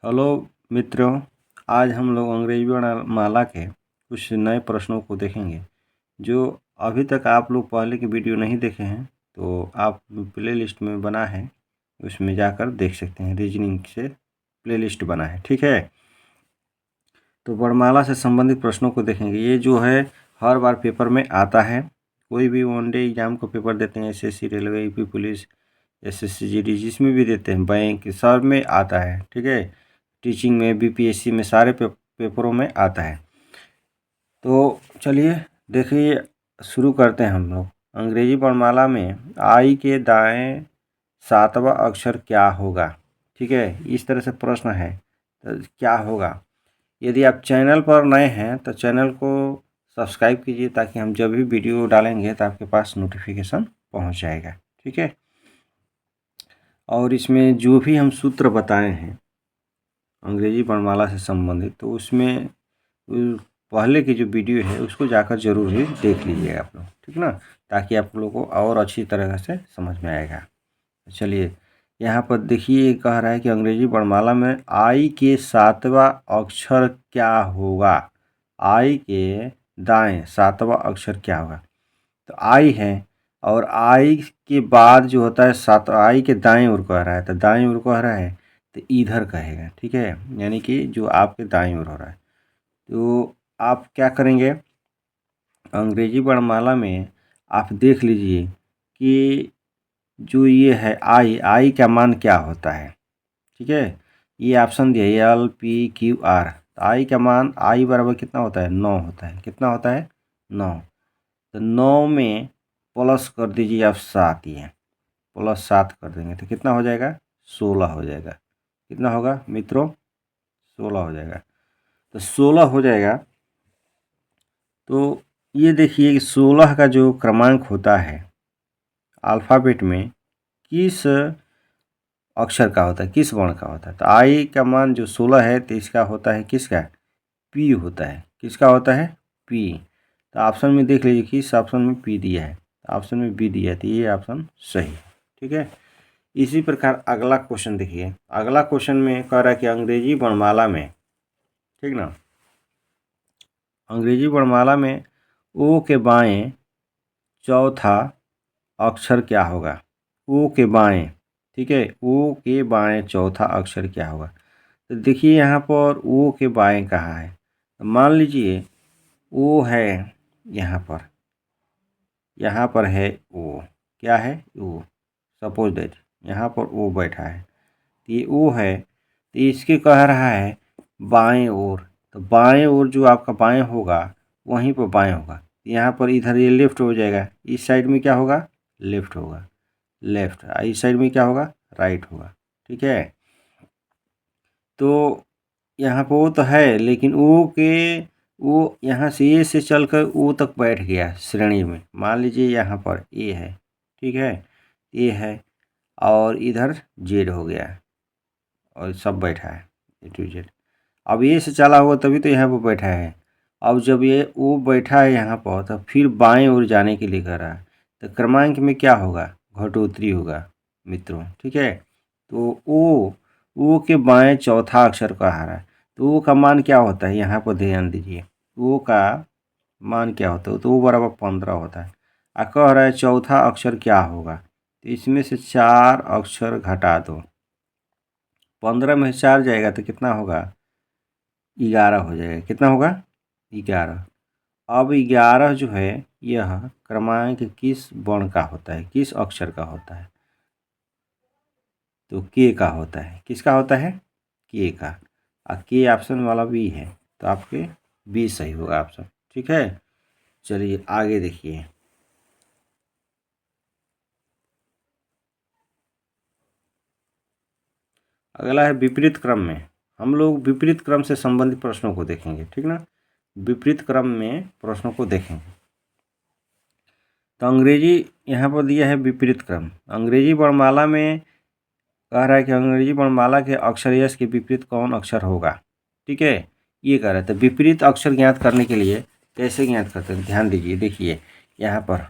Hello मित्रों, आज हम लोग अंग्रेजी वर्णमाला के कुछ नए प्रश्नों को देखेंगे। जो अभी तक आप लोग पहले की वीडियो नहीं देखे हैं तो आप प्लेलिस्ट में बना है, उसमें जाकर देख सकते हैं। रीजनिंग से प्लेलिस्ट बना है, ठीक है। तो वर्णमाला से संबंधित प्रश्नों को देखेंगे। ये जो है हर बार पेपर में आता है। कोई भी वनडे एग्जाम को पेपर देते हैं, SSC, railway, UP police, SSC GD, जिसमें भी देते हैं, बैंक, सब में आता है, ठीक है। टीचिंग में, बीपीएससी में, सारे पेपरों में आता है। तो चलिए देखिए, शुरू करते हैं हम लोग। अंग्रेजी वर्णमाला में आई के दाएं 7वां अक्षर क्या होगा, ठीक है। इस तरह से प्रश्न है, तो क्या होगा। यदि आप चैनल पर नए हैं तो चैनल को सब्सक्राइब कीजिए, ताकि हम जब भी वीडियो डालेंगे तो आपके पास नोटिफिकेशन पहुंच जाएगा, ठीक है। और इसमें जो भी हम सूत्र बताए हैं अंग्रेजी वर्णमाला से संबंधित, तो उसमें पहले की जो वीडियो है उसको जाकर ज़रूर ही देख लीजिएगा आप लोग, ठीक ना, ताकि आप लोगों को और अच्छी तरह से समझ में आएगा। चलिए, यहाँ पर देखिए, कह रहा है कि अंग्रेजी वर्णमाला में आई के 7वां अक्षर क्या होगा। आई के दाएं 7वां अक्षर क्या होगा। तो आई है, और आई के बाद जो होता है सात, आई के दाएं ओर कह रहा है, तो दाएं ओर कह रहा है तो इधर कहेगा, ठीक है। यानी कि जो आपके दाएं ओर हो रहा है, तो आप क्या करेंगे, अंग्रेजी वर्णमाला में आप देख लीजिए कि जो ये है आई का मान क्या होता है, ठीक है। ये ऑप्शन दिया LPQR। तो आई का मान, आई बराबर कितना होता है, 9 होता है। कितना होता है, 9। तो 9 में प्लस कर दीजिए आप 7, ये प्लस 7 कर देंगे तो कितना हो जाएगा, 16 हो जाएगा। कितना होगा मित्रों, 16 हो जाएगा। तो 16 हो जाएगा। तो ये देखिए कि 16 का जो क्रमांक होता है अल्फ़ाबेट में, किस अक्षर का होता है, किस वर्ण का होता है। तो आई का मान जो 16 है, तो इसका होता है किसका, पी होता है। किसका होता है, पी। तो ऑप्शन में देख लीजिए किस ऑप्शन में पी दिया है। ऑप्शन में बी दिया है, तो ये ऑप्शन सही है, ठीक है। इसी प्रकार अगला क्वेश्चन देखिए। अगला क्वेश्चन में कह रहा है कि अंग्रेजी वर्णमाला में, ठीक ना, अंग्रेजी वर्णमाला में ओ के बाएं चौथा अक्षर क्या होगा। ओ के बाएं, ठीक है, ओ के बाएं चौथा अक्षर क्या होगा। तो देखिए यहाँ पर ओ के बाएं कहाँ है। तो मान लीजिए ओ है यहाँ पर है ओ, क्या है, ओ। सपोज दैट यहाँ पर ओ बैठा है, तो ये ओ है, तो इसके कह रहा है बाएं ओर। तो बाएं ओर जो आपका बाएं होगा, वहीं पर बाएं होगा। यहाँ पर इधर ये लेफ्ट हो जाएगा, इस साइड में क्या होगा, लेफ्ट होगा, लेफ्ट। इस साइड में क्या होगा, राइट होगा, ठीक है। तो यहाँ पर ओ तो है, लेकिन ओ के, वो यहाँ से ए से चलकर ओ तक बैठ गया श्रेणी में। मान लीजिए यहाँ पर ए है, ठीक है, ए है, और इधर जेड हो गया, और सब बैठा है ए टू जेड। अब ए से चला हुआ तभी तो यहाँ पर बैठा है। अब जब ये ओ बैठा है यहाँ पर, तो फिर बाएं ओर जाने के लिए कर रहा है, तो क्रमांक में क्या होगा, घटोतरी होगा मित्रों, ठीक है। तो ओ के बाएं चौथा अक्षर कहा रहा है, तो ओ का मान क्या होता है, यहाँ पर ध्यान दीजिए। ओ का मान क्या होता है, तो ओ बराबर 15 होता है। कह रहा है चौथा अक्षर क्या होगा, तो इसमें से 4 अक्षर घटा दो। 15 में 4 जाएगा तो कितना होगा, 11 हो जाएगा। कितना होगा, 11। अब 11 जो है, यह क्रमांक किस वर्ण का होता है, किस अक्षर का होता है। तो के का होता है। किसका होता है, के का। के ऑप्शन वाला बी है, तो आपके बी सही होगा ऑप्शन, ठीक है। चलिए आगे देखिए। अगला है विपरीत क्रम में। हम लोग विपरीत क्रम से संबंधित प्रश्नों को देखेंगे, ठीक ना। विपरीत क्रम में प्रश्नों को देखेंगे। तो अंग्रेजी यहाँ पर दिया है विपरीत क्रम। अंग्रेजी वर्णमाला में कह रहा है कि अंग्रेजी वर्णमाला के अक्षर यस के विपरीत कौन अक्षर होगा, ठीक है। ये कह रहा है। तो विपरीत अक्षर ज्ञात करने के लिए कैसे ज्ञात करते हैं, ध्यान दीजिए। देखिए यहाँ पर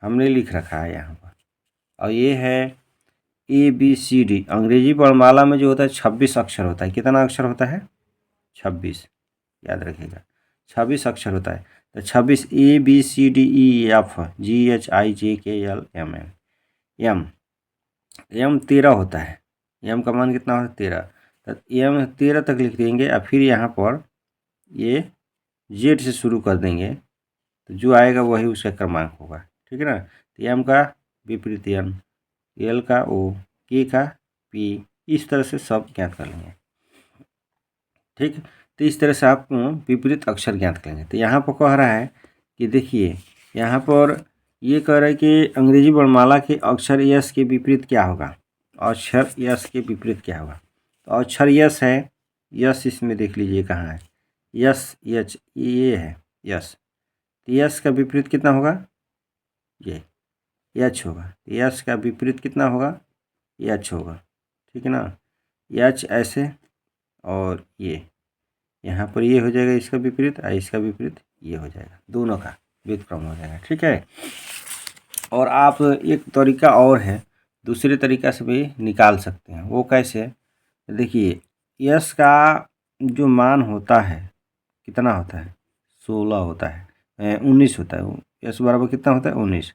हमने लिख रखा है यहाँ पर, और ये है ABCD अंग्रेजी वर्णमाला में जो होता है 26 अक्षर होता है। कितना अक्षर होता है? 26, याद रखिएगा 26 अक्षर होता है। तो 26 ABCDEF GHIJKLMN एम 13 होता है। एम का मान कितना होता है? 13। तो एम 13 तक लिख देंगे और फिर यहाँ पर ये जेड से शुरू कर देंगे, तो जो आएगा वही उसका क्रमांक होगा। ठीक है ना। तो एम का विपरीत एन, एल का ओ, के का पी, इस तरह से सब ज्ञात कर लेंगे। ठीक, तो इस तरह से आप विपरीत अक्षर ज्ञात करेंगे। तो यहाँ पर कह रहा है कि देखिए यहाँ पर ये कह रहा है कि अंग्रेजी वर्णमाला के अक्षर यस के विपरीत क्या होगा। अक्षर यस के विपरीत क्या होगा? तो अक्षर यस है, यस इसमें देख लीजिए कहाँ है, यस एच ये है यस। तो यस का विपरीत कितना होगा? ये एच होगा। यस का विपरीत कितना होगा? एच होगा। ठीक है ना। एच ऐसे और ये यहाँ पर ये हो जाएगा इसका विपरीत और इसका विपरीत ये हो जाएगा, दोनों का व्युत्क्रम हो जाएगा। ठीक है। और आप एक तरीका और है, दूसरे तरीका से भी निकाल सकते हैं। वो कैसे? देखिए यस का जो मान होता है कितना होता है? 16 होता है, 19 होता है। यस बराबर कितना होता है? 19।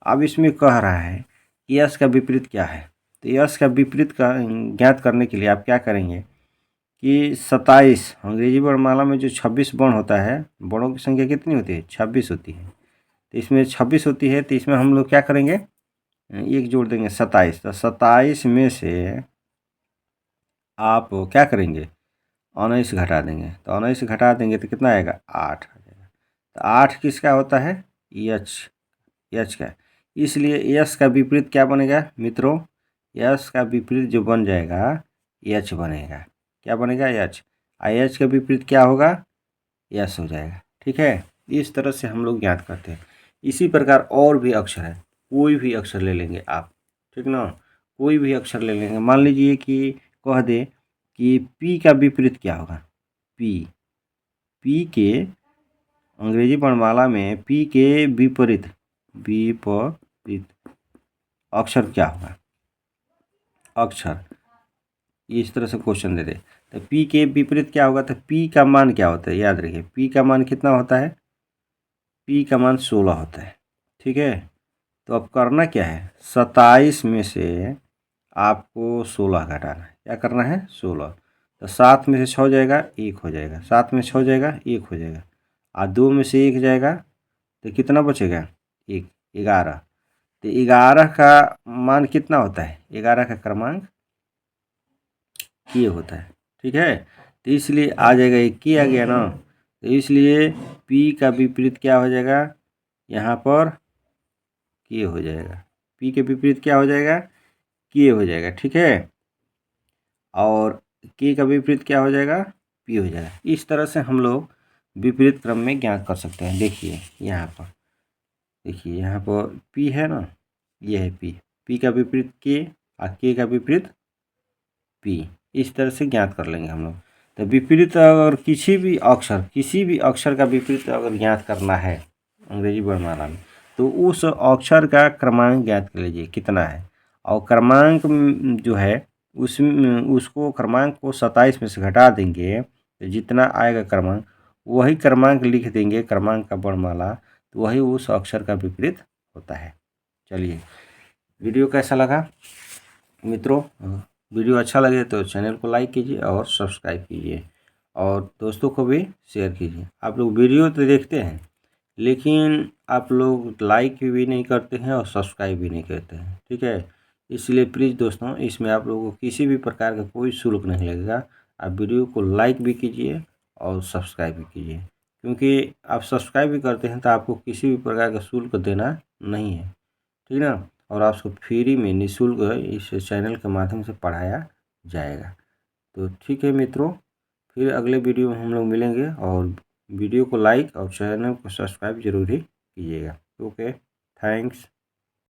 अब इसमें कह रहा है कि यस का विपरीत क्या है। तो यस का विपरीत का ज्ञात करने के लिए आप क्या करेंगे कि 27 अंग्रेजी वर्णमाला में जो 26 वर्ण होता है, वर्णों की संख्या कितनी होती है? 26 होती है। तो इसमें 26 होती है, तो इसमें हम लोग क्या करेंगे? एक जोड़ देंगे 27। तो 27 में से आप क्या करेंगे? 19 घटा देंगे। तो 19 घटा देंगे तो कितना आएगा? 8 आ जाएगा। तो 8 किसका होता है? एच का। इसलिए एस का विपरीत क्या बनेगा मित्रों? एस का विपरीत जो बन जाएगा एच बनेगा। क्या बनेगा? एच। एच का विपरीत क्या होगा? एस हो जाएगा। ठीक है। इस तरह से हम लोग ज्ञात करते हैं। इसी प्रकार और भी अक्षर है, कोई भी अक्षर ले लेंगे आप। ठीक ना। कोई भी अक्षर ले लेंगे। मान लीजिए कि कह दे कि पी का विपरीत क्या होगा? पी के अंग्रेजी वर्णमाला में पी के विपरीत अक्षर क्या होगा? अक्षर इस तरह से क्वेश्चन दे दे तो पी के विपरीत क्या होगा? तो पी का मान क्या होता है? याद रखिए पी का मान कितना होता है? पी का मान 16 होता है। ठीक है। तो अब करना क्या है? 27 में से आपको 16 घटाना है। क्या करना है? 16। तो 7 में से 6 जाएगा 1 हो जाएगा, 7 में 6 जाएगा 1 हो जाएगा, और 2 में से 1 जाएगा तो कितना बचेगा? 1, 11। तो 11 का मान कितना होता है? 11 का क्रमांक ये होता है। ठीक है। तो इसलिए आ जाएगा, एक की आ गया ना। तो इसलिए पी का विपरीत क्या हो जाएगा? यहाँ पर के हो जाएगा। पी के विपरीत क्या हो जाएगा? के हो जाएगा। ठीक है। और के का विपरीत क्या हो जाएगा? पी हो जाएगा। इस तरह से हम लोग विपरीत क्रम में ज्ञात कर सकते हैं। देखिए यहाँ पर, देखिए यहाँ पर पी है ना, ये है पी का विपरीत के और के का विपरीत पी। इस तरह से ज्ञात कर लेंगे हम लोग। तो विपरीत अगर किसी भी अक्षर का विपरीत अगर ज्ञात करना है अंग्रेजी वर्णमाला में, तो उस अक्षर का क्रमांक ज्ञात कर लीजिए कितना है। और क्रमांक जो है उसको क्रमांक को 27 में से घटा देंगे, तो जितना आएगा क्रमांक वही क्रमांक लिख देंगे, क्रमांक का वर्णमाला, तो वही उस अक्षर का विपरीत होता है। चलिए, वीडियो कैसा लगा मित्रों? वीडियो अच्छा लगे तो चैनल को लाइक कीजिए और सब्सक्राइब कीजिए, और दोस्तों को भी शेयर कीजिए। आप लोग वीडियो तो देखते हैं लेकिन आप लोग लाइक भी नहीं करते हैं और सब्सक्राइब भी नहीं करते हैं। ठीक है। इसलिए प्लीज़ दोस्तों, इसमें आप लोगों को किसी भी प्रकार का कोई शुल्क नहीं लगेगा। आप वीडियो को लाइक भी कीजिए और सब्सक्राइब भी कीजिए, क्योंकि आप सब्सक्राइब भी करते हैं तो आपको किसी भी प्रकार का शुल्क देना नहीं है। ठीक है ना। और आपको फ्री में निःशुल्क इस चैनल के माध्यम से पढ़ाया जाएगा। तो ठीक है मित्रों, फिर अगले वीडियो में हम लोग मिलेंगे, और वीडियो को लाइक और चैनल को सब्सक्राइब जरूर ही कीजिएगा। Okay, thanks.